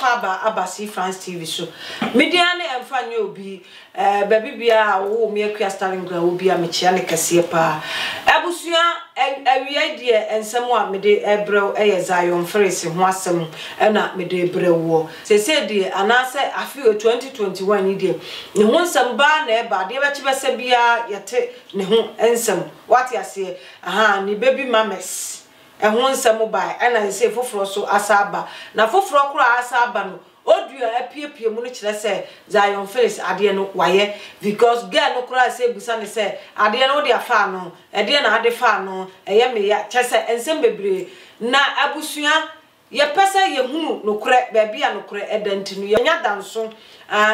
wakwa abasi France TV so media ne emfa nye obi baby bia wo me akua Starling Gra obi a mechia ne kase pa abusua awie die ensem a mede ebrew Zion Phillips ho asem na mede ebrewo se die anase afi 2021 die ne ho nsem ba na eba de bechi bese bia yete ne ho ensem wati ase aha ni baby mames ehun nsem ba na se foforo so asaba na foforo kura asaba no odua apiepie mu no kire se Zion Phillips ade no waye because girl no kura se busa ne se ade no de afa no ede na ade fa no eye me ya chese ensem bebre na abusua ye pese ye hunu no kure ba bia no kure edanti no ye nya danso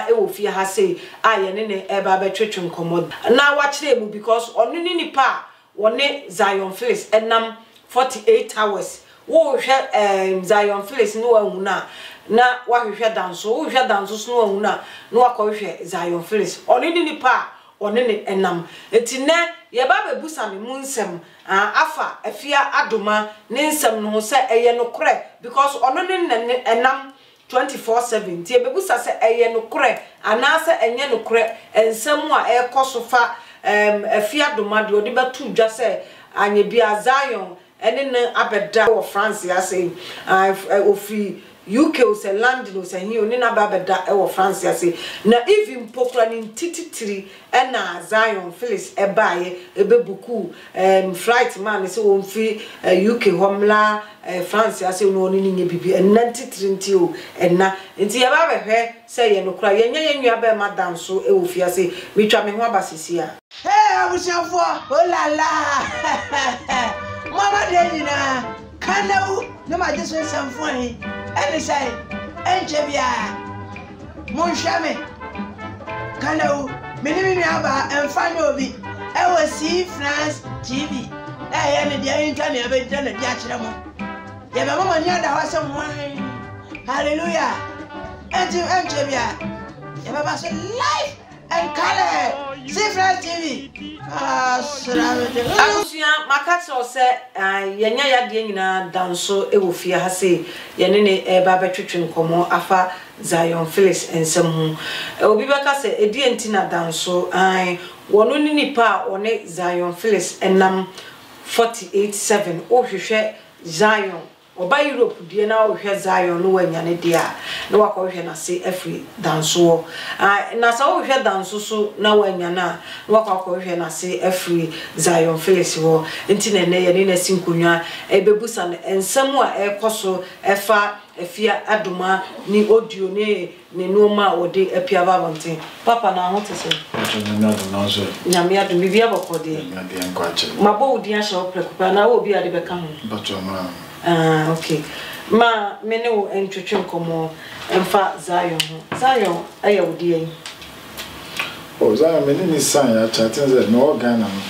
e wo fie ha se aye ne eba betwetwe nkomod na wa kire mu because onu ni nipa woni Zion Phillips enam 48 hours wo hwe Zion Phillips no ahu na wa hwe danso wo hwe danso so ahu na wakọ hwe Zion Phillips oni ni nipa oni ne enam etine ye ba bebusa me mu nsem afa afia adoma ne nsem no se eye no kore because ono ne enam 24/7 tie bebusa se eye no kore anase enye no kore ensem a ekoso fa afia adoma de odi betu dwa se anye bia Zion ene na abeda wo France ya say ofi UK o se London o se hi oni na abeda wo France ya say na even pokra ni tititiri na Zion Phillips ebaye ebebuku flight man se won fi UK homla France ya say no ni nye bibi en titiri nti o enna nti ya ba behwe se ye no kra ye nya ye nwa ba madam so e wo fi ya say metwa me ho abasisi a hey abusiafo oh la la Mama Denina, Kanau, no my distance and funny, and they say, Enjabia, Monshame, Kanau, Minimiaba, and Fanobi, I will see France TV. I am the Italian, I've done a Yachamo. Yeah, my mama near the house of wine. Hallelujah. And to Enjabia, Yabba said, life and color, see France TV. Abusia makatso se yenya yade nyina danso ewo fie ha se yene ne eba betwetwe nkomo afa Zion Phillips ensem ho obi beka se edi entina danso wono ni nipa one Zion Phillips enam 48/7 o hwehwe Zion oba Europe die na o hwe Zion no wanya ne dia na wakọ hwe na se afri danso na sa o hwe danso so na wanya na wakọ hwe na se afri Zion Phillips wo enti na ne ye ne sinkunwa ebebusa ensem a ekoso efa afia adoma ni audio ne noma ode apiaba bonten papa na ho tese nyame adom bibia bokode mabo odi a sha oprekupa na obi ade beka ho okay. Ma mene wo entwetwe nkomo emfa Zion ho. Zion aye wodi yen. Oh Zion mene ni san ya chatin ze no Ghana no.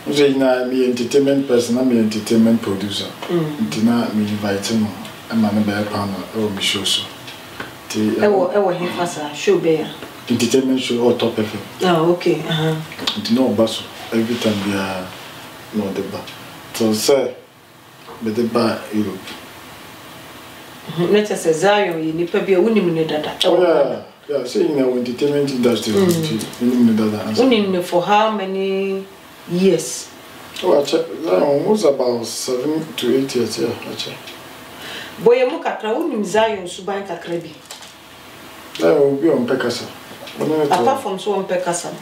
Nje ina me entertainment person, me entertainment producer. Ntina me invite no ama ne be pa no me show so. Ti ewo hifasa show be ya. Entertainment show or Top FM. Oh okay. Ntina obaso every time we are no deba. So say but the bar Europe. Let us say Zion, you need to be a winning data. Oh, yeah, saying our entertainment industry. Winning for how many years? Oh, I check. Zion was about 7 to 8 years. Yeah, I check. Boy, you look at Zion, Suban Kakrabi. That will be on Pekasa. Apart from so on Pekasa.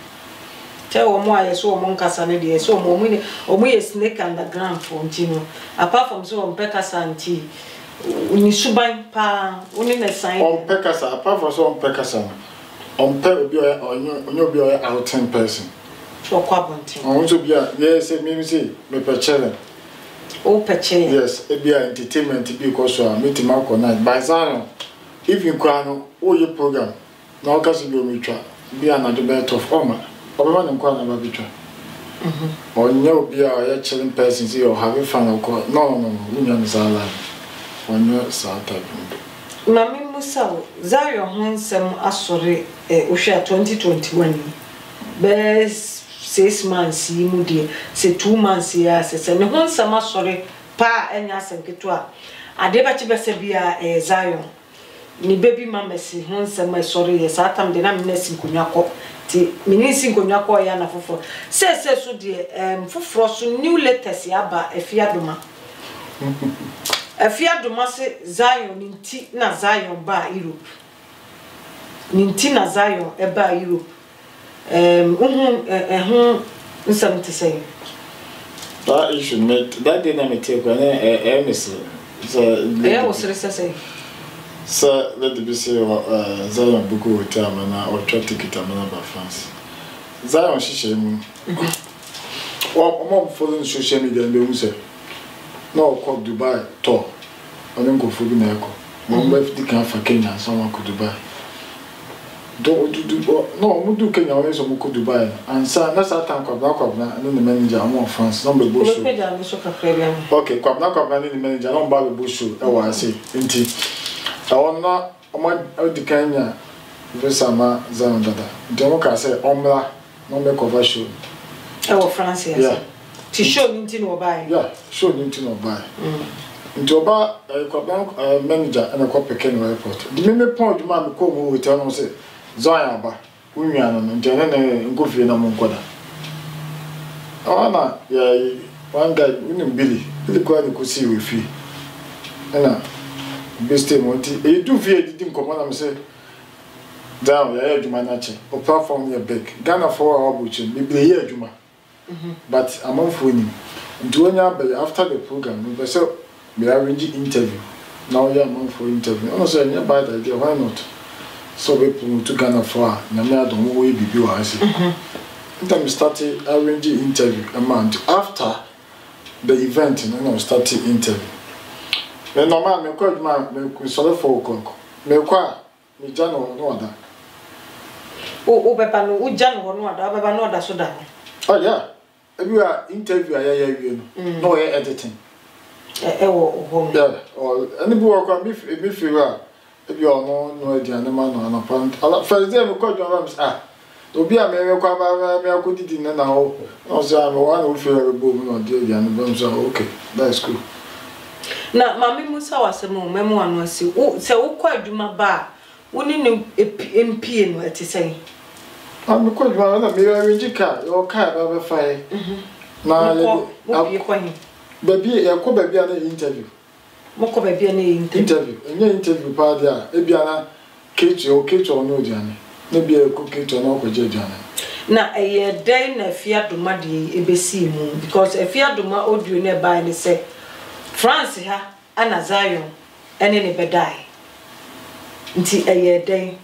Tell more, I saw Moncasa, and so more snake underground for Tino. Apart from so on Pekasa and tea, when you suban pa, only the sign on Pekasa, apart from so on Pekasa, on Pekasa, on your be out 10 person. For Quabontin. I want to be yes, maybe say, me Pechelen. Oh, Peche. Yes, it be entertainment because I meet him out night. By Zion, if you can, all your program, now can you mutual, be another better of Oma. Oba na kwa na babitwa onye obi a ya chilling person say or having fun or no unya msala onye sa type mami musa Zion Hansem asore ohwa 2021 best 6 months yimu die say 2 months ya say ne Hansem asore pa enya senketo a ade ba chi bese bia Zion ni baby mama si ho nsɛm ɛsɔre yɛ saa tam de na me na si nkonwa kɔ ti me ni si nkonwa kɔ ya na foforo se so de foforo so new latest ya ba Afiadoma Afiadoma se Zion nti na Zion ba Europe nti na Zion e ba Europe nsɛm te sɛ that issue met that dynamic when miss so was say so let me say Zion buku hotel na or try ticket amana ba France Zion shishe mu o follow social media and they say no ko Dubai tour on go for na eko mo ba fi kan fa Kenya someone ko Dubai do no mo do Kenya we so mo ko Dubai and sa na sa tan kwa na no manager am France no be bo show okay kwa na ni manager no ba be bo show e wa say nti awon o di Kenya visa ma Zion dada nti mo ka say omla no me cover show e wa France yes ti show nti no buy yeah show nti no buy nti oba kwa manager and kwa peken airport di me point ma me ko mo hotel no say Zion ba unwa no nti na ngofie na mo nkoda ana ya one guy unim Billy kwa ni ko see we fi na best monti e do vie di nkomo na me say down ya adwuma na che o platform ya big Ghana for our buchi me be ya adwuma but amanfo ni nti onya be after the program we say me arrange interview now ya amanfo interview no say nya bad idea why not so we put to Ghana for na me adom we bibi wa ase then we started arranging interview a month after the event and then I started interview. Then normal me call me sorry for o'clock. Me kwa me jano no ada. O beba no u jano no ada beba no ada so da. Oh yeah. We are interview aya no we editing. Wo home. Yeah. Or any boy can be feel if you are no idea no man no apparent. First day me call you obi a me kwa ba me akodi na na ho no say am one o feel bo mu no dey ya no bam so okay that's cool na mami musa wasemo memo anu asi o se wo kwa adwuma ba woni ne MP no etisen am kwa adwuma na me arrange car your car ba be fine na ye kwa ni baby e ko baby na interview mo ko baby na interview interview pa dia e bia na kecho no dia na bia ko kecho na ko je dia na day na Afiadoma de ebesi mu because Afiadoma audio na ba ni say France ha ana Zion ene ne bedai nti day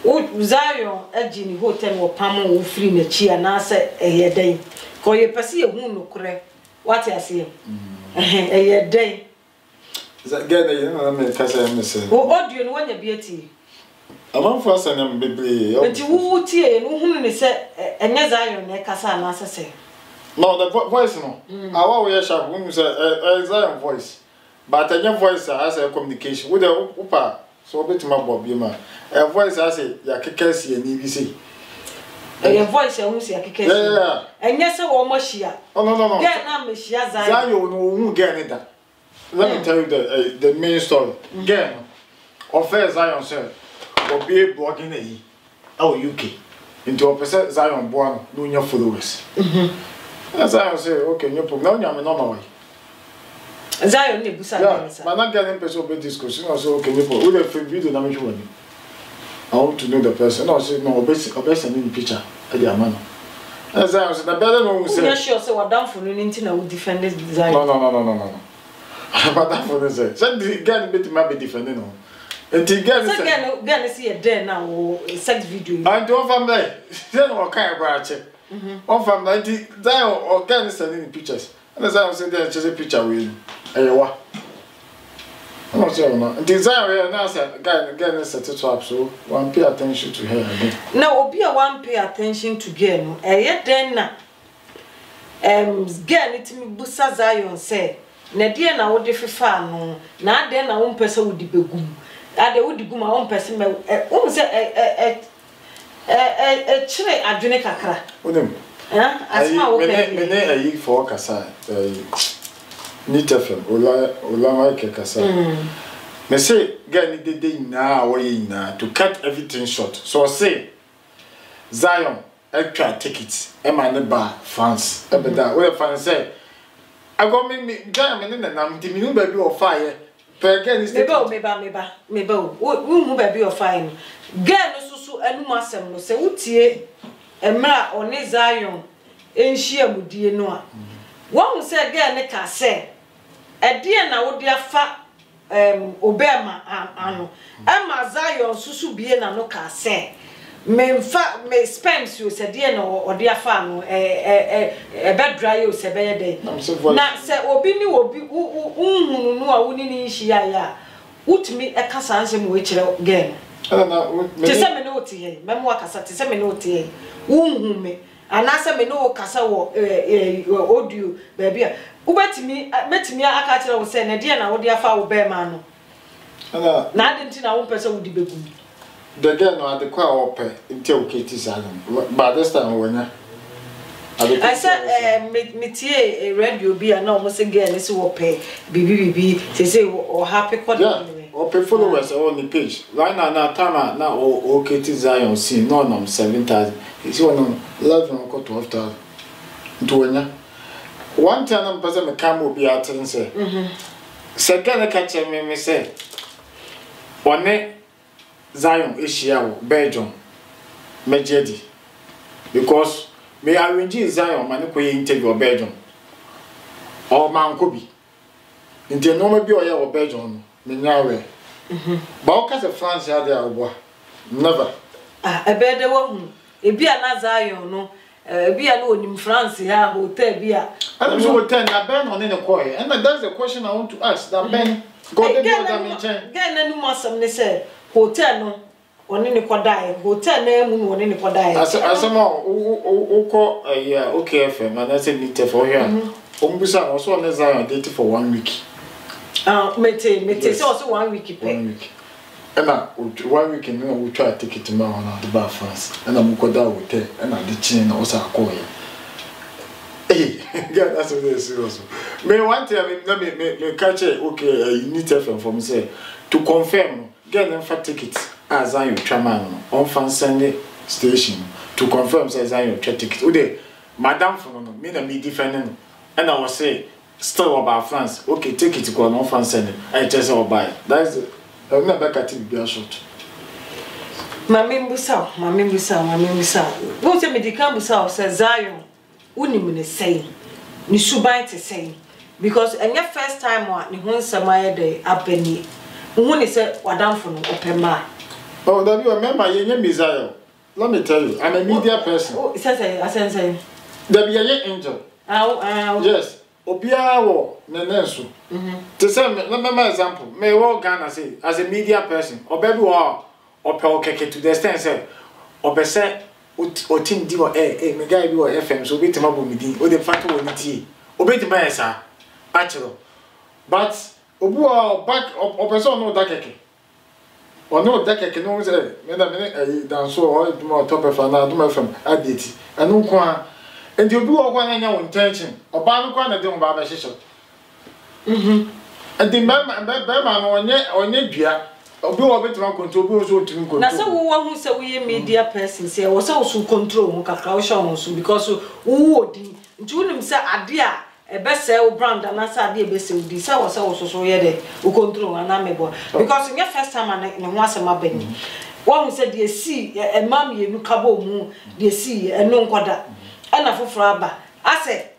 o Zion agi ni hotel wo pam wo free na chi ana say day ko ye pese ye hu no kure what you say day za gana ye na me kasa me say o audio no wanya biati amanfo asanam bebre nti wo tie no hu ne say enye Zion na kasa na say no the voice no awa we sharp we say Zion voice but enye voice as a communication with the upa so betima bob yema a voice as ya kekesi ani bi say your voice hu say kekesi enye say wo mo hia no get na me hia Zion no hu get ni da let me tell you the main story get of Zion say obi blogging e our UK into a person Zion born no your followers as I say okay no problem now no normal way Zion ne busa yeah but not getting person be discussion also okay no problem we the video na me show you I want to know the person no say no obese in picture e dey amano as I say the better no say you sure say what down for no nti na we defend this Zion no but that for say the girl bit ma be defending no enti girl see a day now sex video and don't family then what kind about it on family Zion or girl sending pictures and as I say there just a picture with eyewa no say no enti Zion here now say girl set it up so one pay attention to her again now obi a one pay attention to girl no then na girl it me busa Zion say na dia na wo de fefa no na ade na wo mpese wo di begum ade wo di guma wo mpese me wo se chire adwene kakra onem asma wo pe me ayi for kasa ni tefem ola ma ke kasa Me say girl ni dey now or na to cut everything short. So say Zion extra tickets e ma ne ba France e be da we France say I go me girl me na nam di me ba bi o fire per girl is meba wo mu ba bi o fire girl no susu anu masem no se wutie emra one Zion enhia mudie no a wo se girl ne ka se e de na wo de afa obema ano ema Zion susu bie na no ka se me spams you se de na ode afa no be dry you se be ye na se obi ni obi unhunu no a woni ni nhia ya utumi e kasa ansem we kire girl te se me no tie ye memo akasa te se me no tie unhu me anase me no kasa wo audio baby a ubetimi metimi aka kire wo se na de na wo de afa wo be ma no na ade nti na wo pese wo di begum the girl no ade kwa ope nti o keti salon but this time wonya I said me tie radio bi na o mo se girl ni se wo pe bibi say o happy code or pay followers on the page. Right now, time now o keti Zion see no 7,000. It's one 11 or 12,000. Ntonya. One time person me come obi atin say. Say gana catch me say. One Zion ehia wo Belgium. Mejedi. Because me arrange Zion man ko interview Belgium. Or man ko bi. Nti no me bi o ye wo Belgium. Minyawe. But because France had their war. Never. A better one. A be an Zion, no. Be alone in France, ya hotel beer. I don't know what ten that Ben on in the choir. And that's the question I want to ask. That Ben got the get any more some they said. Hotel no on in the quadai. Hotel name on in the quadai. As a more who call a year okay FM and that's a meter for here. Umbusa also on the Zion dated for 1 week. Mete also 1 week. 1 week. And 1 week and we try to take it tomorrow on the bar France. And I'm going to hotel and I'm the chin also call you. Hey, God, that's what they serious. Me one time me catch okay you need to from say to confirm get them for tickets as I you traman on France Sunday station to confirm says I you tickets. Ude madam for no me na me defending and I was say still about France. Okay, take it to go on France Sunday. I just all buy. That's it. I'm not back at it be a shot. Mami Musa. Won't say me the Cambusa says Zion. Unim ne say. Ni subai te say. Because and your first time what ni won samaya de abeni. Who say wadam for no open ma. Oh, that you remember your name is Zion. Let me tell you, I'm a media person. Oh, say. There be a young angel. Yes. Obia wo nenenso. To say me example, me wo Ghana say as a media person, obebi wo ope okeke to the extent say obese o team di wo me guy bi wo FM so obi tema bo mi din o de fato wo niti obi tema esa bachelor but obu o back obese no da keke o no da keke no say me da me dan so o do mo top FM na do mo FM update anu ko a and you do all your intention. Or Banco and the Dom Baba Shisha. And the man on your dear, or do a bit of control to go. Now, so one who said we media person say was also control Kakao because who would do him say a dear a best sell brand and that's a dear best this was also so yet who control an amiable. Because in your first time and once a mabbing. One said, dear see a mammy, you cabo moon, dear see a non quadra. And a fraba. I said,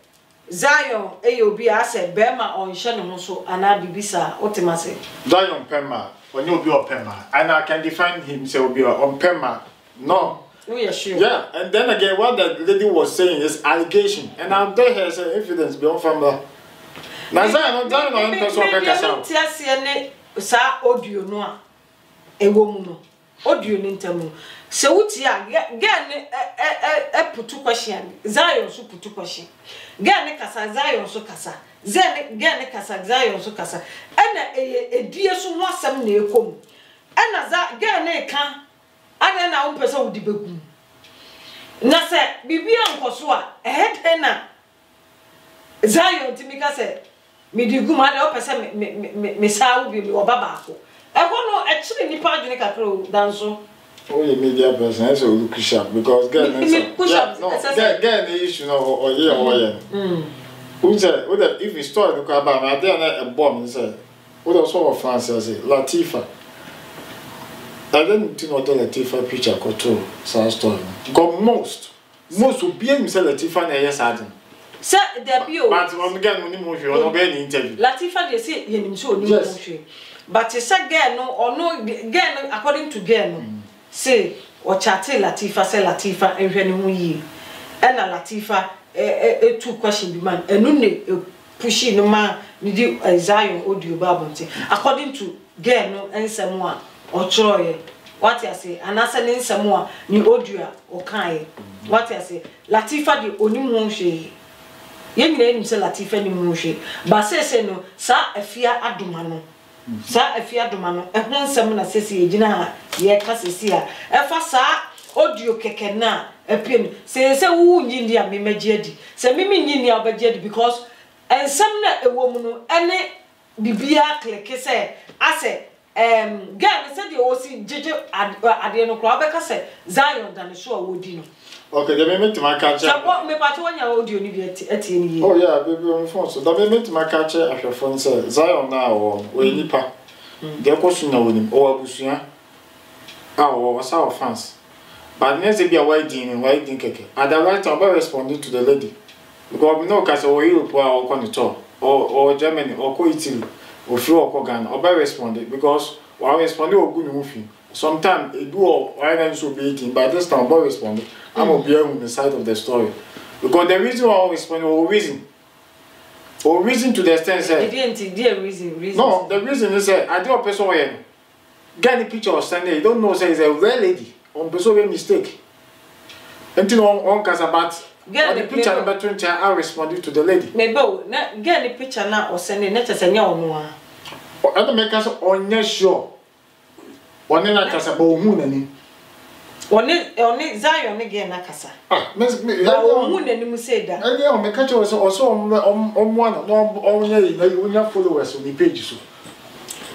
Zion, AOB, I said, Bema on Shannon, so and I be bisa, Otimase. Zion Pema, when you'll be on Pema, and I can define him, so be on Pema. No, we are sure. Yeah, and then again, what that lady was saying is allegation, and I'm there has evidence beyond from the. Now, Zion, on person, sa audio no a woman, audio intermu. So utia again putu question Zion so putu question again kasa Zion so kasa zen again kasa Zion so kasa ana edie so ho asem na ekom ana za again e kan ana na wo pese wo di begum na se bibia nkoso a head na Zion timi kasa me di gum ade wo pese me sa wo bi me obaba ko no actually nipa adwene kakro danso. Oh, you media person, I say look sharp because girl, push up. No, girl, the issue now or yeah. Who said, if you start look about me, I didn't a bomb. Say, what else of France? I say Latifa. I didn't know the Latifa picture control. So story. Got most will be himself Latifa and yes, I didn't. Sir, there be but again, when you move, you are not interview. Latifa, they say you so no. But it's a girl no or no girl according to girl. Say or chatty Latifa say Latifa and when we and a Latifa two question demand and no pushing no man need Zion audio babonte according to girl no and someone or Troy what I say and answering someone new audio or kind what I say Latifa the only motion yen name say Latifa ni motion but say no sa afia adumano sa afia domano e ho nsem na sesi egina ye ka sesi a e fa sa audio keke na e piem se wu nyi ndia me magiadi se mimi nyi ndia obagiadi because ensem na ewo mu no ene bibia click se ase girl se de o si jeje ade no kro obeka se Zion dan so a wodi no. Okay, the moment my catcher. So me part one your audio ni bi eti ni. Oh yeah, baby on phone. So the moment my catcher after phone say Zion na o nipa. The question na wonim o abusua. Ah o wasa fans. But next be a wide keke. At the right time I responding to the lady. Because we know case o Europe or on the or Germany or ko Italy or flew or Ghana or responded because we responded o good movie. Sometimes it do or I so be eating by this time I responded. I'm going to be on the side of the story. Because the reason why I respond or reason to the extent say reason. No, the reason is I do a person where get the picture of Sunday, you don't know say it's a real lady. On person make mistake. Until on casa but get the picture number 20 I responded to the lady. Maybe get the picture now or send it net as a no. Or other makers on sure. One na kasa ba ohu nani one Zion again na kasa me ohu nani mu say da and you me catch us also on onya na onya followers on the page so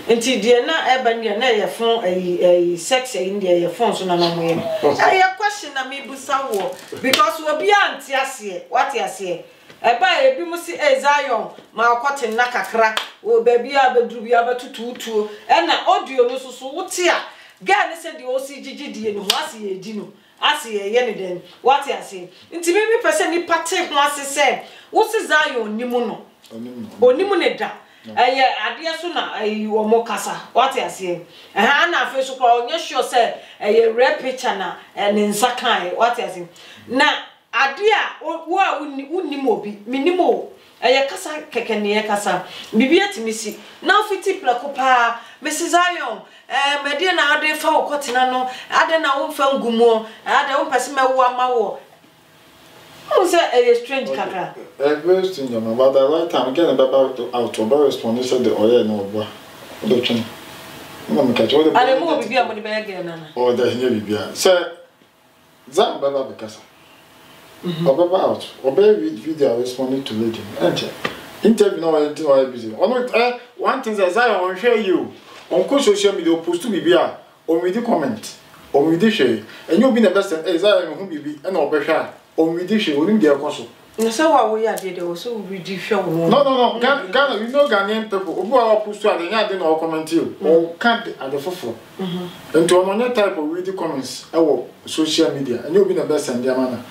enti de na eba ne na ye phone sex in there ye phone so na na mo ye I question na me busa wo because we be anti ase what ase eba ebi mu si Zion ma akwate na kakra o baby abeduru bi abetututu e na audio no so wote a girl ne say the OCGG die no ase ye di no ase ye ne den what ase nti me person ni pate ho ase say wo si Zion nimu no onimu ne da eye ade so na wo mo kasa what ase na afi so kwa onye sure say eye rare picture na ne nsakan what ase na ade a wo a unnim obi minimo eye kasa keke ne kasa bibia timisi na ofiti plako pa Mrs. Zion me na ade fa okotena no ade na wo fa ngumo ade wo pese me wo amawo who say a strange kakra very strange but the right time again about to respond said the oil no bo do twen no me catch what the ade mo bibia mo de be again na oh the here bibia say zam baba bekasa Obaba out. Obey video responding to lady. Interview no anything or busy. One thing that I want share you. On social media post to be here. On with the comment. On with the share. And you'll be the best and Zion whom you be and Obesha. On with the share. Only their console. So what we are there also ready show. No. Ghana, you know Ghanaian people who are post to the yard or comment you. Or can't at the forefront. And to another type of reading comments our social media. And you'll be the best and their manner.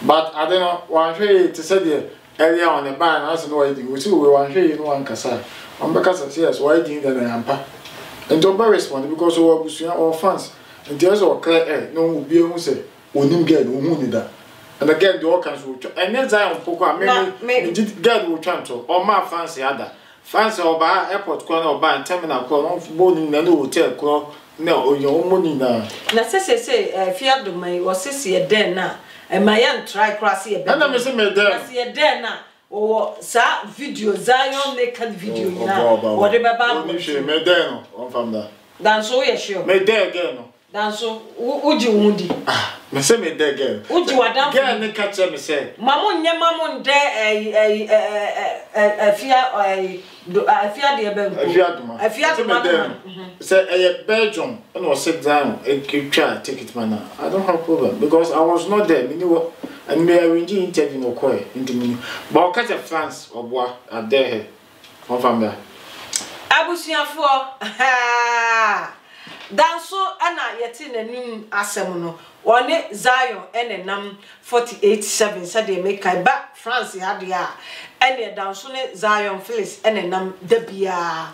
But I don't know, one way to say the earlier on the ban, as no idea, we see one way in one cassa. On because of yes, why didn't the hamper? And don't respond because we are all fans. And there's all clear air, no will be able to say, Unim get Umunida. And again, the organs will try. And then Zion Poco, maybe get will chanto, or my fancy other. Fancy or by airport corner or by terminal call on boarding the hotel call. No, your own money now. Now, say, fear the may was sissy a den now. And my aunt try crossy a bed. And I'm missing me there. See a den or sa video Zion naked video now. Whatever about me there on from that. Dan so yes sure. Me there again. Dan so would you wound? Me say me there again. Would you adam girl me catch me say. Mamun ye mamun there afia de ben afia doma say Belgium and was sit down and try ticket man. I don't have problem because I was not there. Me know and me arrange interview no quite into me. But catch France or boy are there on family. Abusiafo danso ana yete nanim asem no one Zion enenam 48-7 said they make ba France had ya ene danso ne Zion Phyllis enenam dabia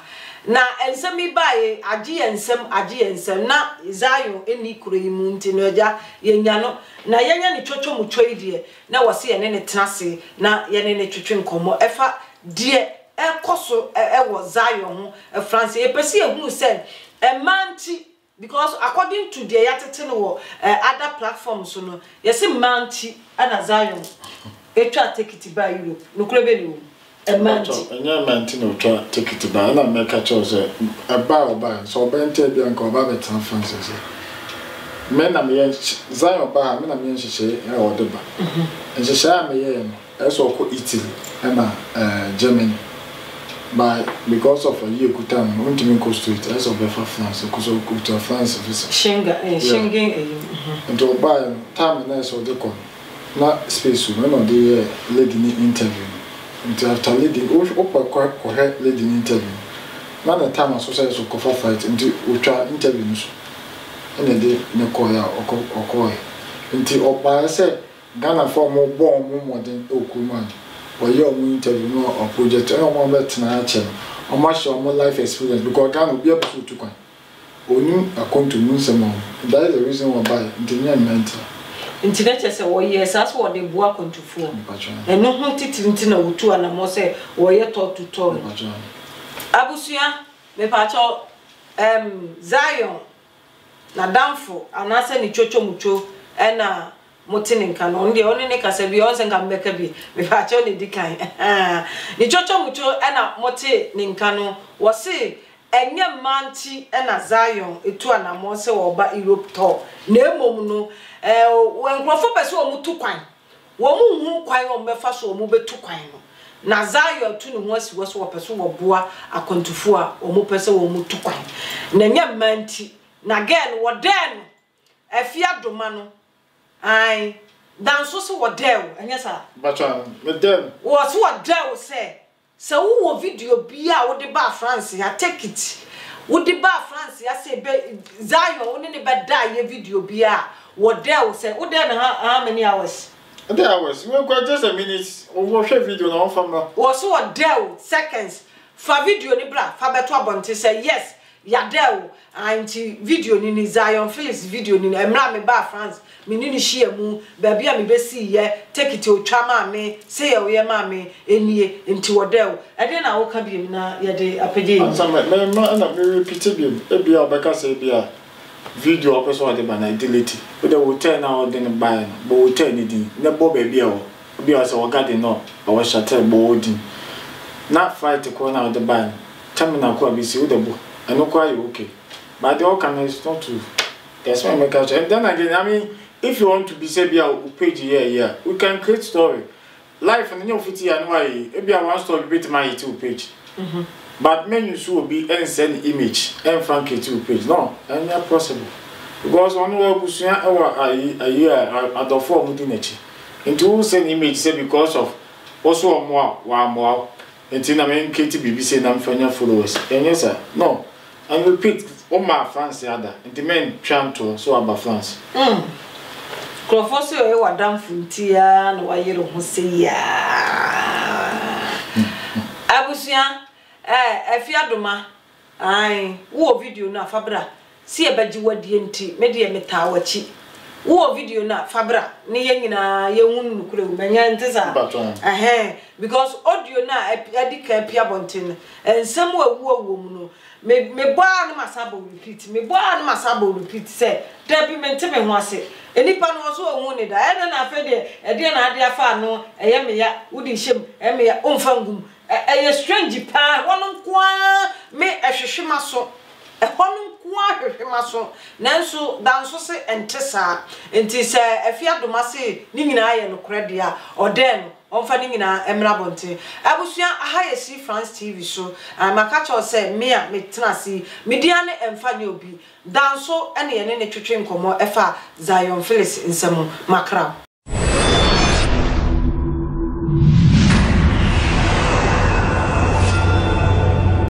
na ensemi bae age ensem na Zion eni kuro yimu nti no ja yenya no na yenya ne twotwo mutwo idie na wose ye ne tenase na ye ne twotwe nkomo efa die ekoso ewo Zion ho France e pese ehunu say a manti because according to the yatete no other platforms no yes manti ana Zion etwa take it by Europe no krebe ni a manti enya manti no twa take it by na make a choose a ba so bente bia nko ba betan France say me na me Zion ba me na me nhihye e o de ba nhihye me ye no eso ko Italy na Germany. Because of a year good time, went to me coast to it as of France, because of to France Schengen and to buy time and so they come not space when on the lady interview until after lady quite lady interview. Not the time associated with cover fight until we try interviews and a day in a coya or coy until by I said Ghana for more bomb more than Okuman. Or your interview no or project I want bet na ache o ma show more life experience because Ghana will be able to kwan onu account to mun some that is the reason why buy internet mental internet say wo yes as what dey bua kontufuo eno ho titiri na wutu ana mo say wo ye to abusua me pa cho Zion na danfo anase ni chocho mucho ena motini nkano ndi oni ne kasa bi onse nka mbeka bi me fa cho ne dikan ni chocho mucho ena moti ni nkano wo se enye manti ena Zion etu anamo se wo ba Europe to na emom no wenkrofo pese wo mutu kwan wo mu hu kwan wo mefa so wo mu betu kwan no na Zion tu ne ho asi wo so wo pese wo boa akontufo a wo mu pese wo mutu kwan na enye manti na gen wo den afia doma no ai dan so what deal anya sa bacha with them what deal say so wo video bia wo de ba France ya take it wo de ba France ya say be Zion wo ne be die ye video bia what deal say wo there na how many hours the hours we go just a minute wo share video na on fam na wo so what deal seconds for video ni bra fa beto abonte say yes ya deal anti video ni Zion Phyllis video ni emra me ba France minini shia mu baby a me besi ye take it o twa ma me say ye ma me enie enti wodel e de na wo ka bi na ye de apege answer me na me repeat bi e bia obeka say bia video person de ba na delete we the hotel na o de ne buy bo hotel ni din na bo baby a wo bia say wo garden no ba wo shatter bo odin na fight ko na o de buy terminal ko abi si wo de bo eno kwa you okay but the organize not to that's why make out and then again I mean if you want to be say bia page here we can create story life and you fit here no why e bia one story bit my two page but menu so be and send image and frank two page no and not possible because one way busuan e wa adofo mu di nachi into send image say because of also more until na men kiti BBC na mfanya followers and yes sir no and repeat my France other and men trying to so about France Krofoso e wadam funtia na wayero ho se ya abusia afiadoma ai wo video na fabra si e baji wadie nti me de meta wachi wo video na fabra ne ye nyina ye hunu kure menya ntisa because audio na edika pia bontin ensem wawu mu no me boa no masabo repeat say there be mente me ho ase enipa no so ohu ne da e na afa de e de na ade afa no eye me ya wudi hyem e me ya omfa ngum e strange pa wono kwa me ehwehwema so e hono kwa hwehwema so nanso danso se entesa enti se afiadoma se ni nyina ye no krede a ode no ɔmfa ne nyina emra bonte abusua aha yesi France TV so maka cho say me a metena si media ne emfa nye obi danso ene ye ne twetwe nkomo efa Zion Phyllis nsemu makra